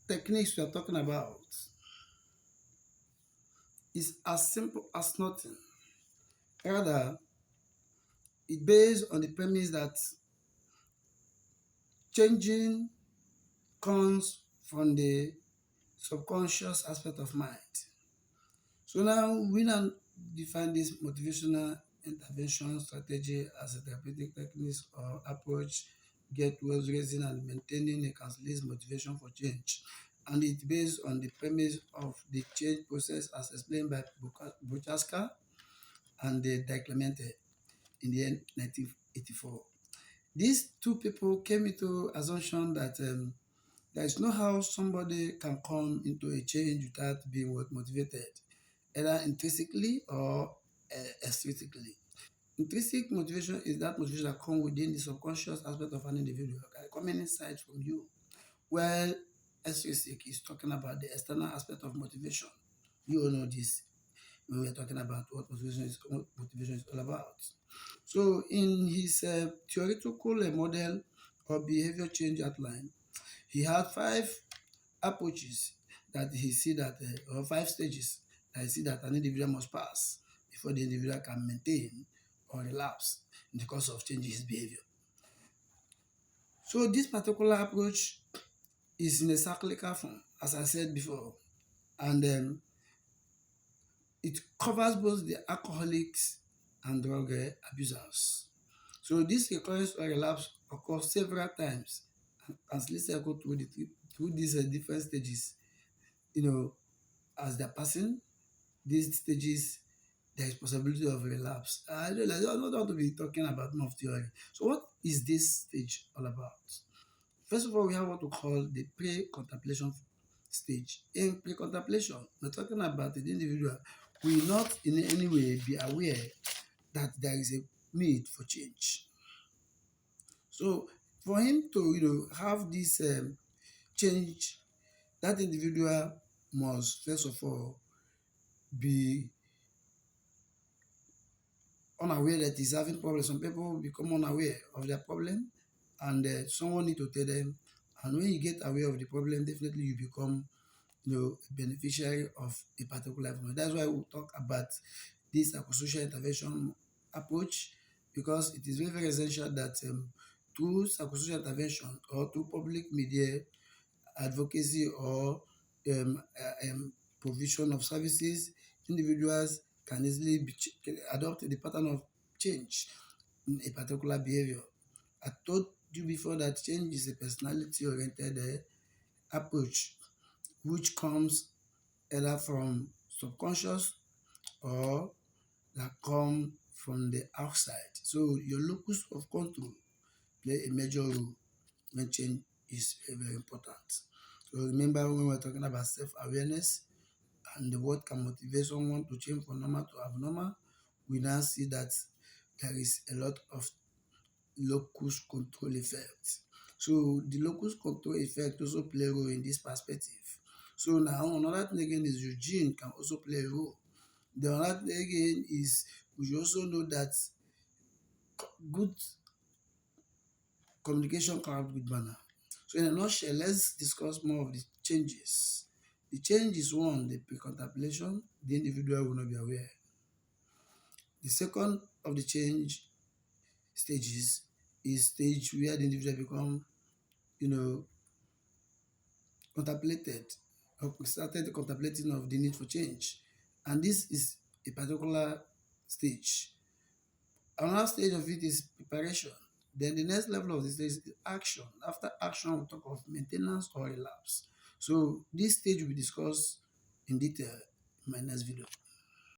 techniques we are talking about is as simple as nothing. Rather, it based on the premise that changing comes from the subconscious aspect of mind. So now we now define this motivational intervention strategy as a therapeutic technique or approach get towards raising and maintaining a catalyst motivation for change. And it's based on the premise of the change process as explained by Buchaska and Di Clemente in the end 1984. These two people came into assumption that there is no how somebody can come into a change without being motivated, either intrinsically or extrinsically. Intrinsic motivation is that motivation that comes within the subconscious aspect of an individual, coming inside from you. While extrinsic is talking about the external aspect of motivation. You all know this when we're talking about what motivation is all about. So in his theoretical model of behavior change outline, he had 5 approaches that he see that, or 5 stages that he see that an individual must pass before the individual can maintain or relapse in the course of changing his behavior. So this particular approach is in a cyclical form, as I said before, and it covers both the alcoholics and drug abusers. So this recurrence or relapse occurs several times, as Lisa go through these different stages. As they're passing these stages, there is possibility of relapse. I don't want to be talking about more theory. So what is this stage all about? First of all, we have what we call the pre-contemplation stage. In pre-contemplation, we're talking about the individual will not in any way be aware that there is a need for change. So for him to have this change, that individual must first of all be unaware that he's having problems. Some people become unaware of their problem, and someone need to tell them. And when you get aware of the problem, definitely you become a beneficiary of a particular problem. That's why we talk about this psychosocial intervention approach, because it is very, very essential that through psychosocial intervention or through public media advocacy or provision of services, individuals can easily adopt the pattern of change in a particular behavior. I told you before that change is a personality-oriented approach, which comes either from subconscious or that come from the outside. So your locus of control play a major role when change is very important. So remember when we're talking about self-awareness and what can motivate someone to change from normal to abnormal, we now see that there is a lot of locus control effect. So the locus control effect also play a role in this perspective. So now another thing again is your gene can also play a role. The other thing again is we should also know that good communication can have good manner. So in a nutshell, let's discuss more of the changes. The change is one, the pre-contemplation, the individual will not be aware. The second of the change stages is stage where the individual become, contemplated or started contemplating of the need for change. And this is a particular stage. Another stage of it is preparation. Then the next level of the stage is action. After action, we'll talk of maintenance or relapse. So this stage will be discussed in detail in my next video.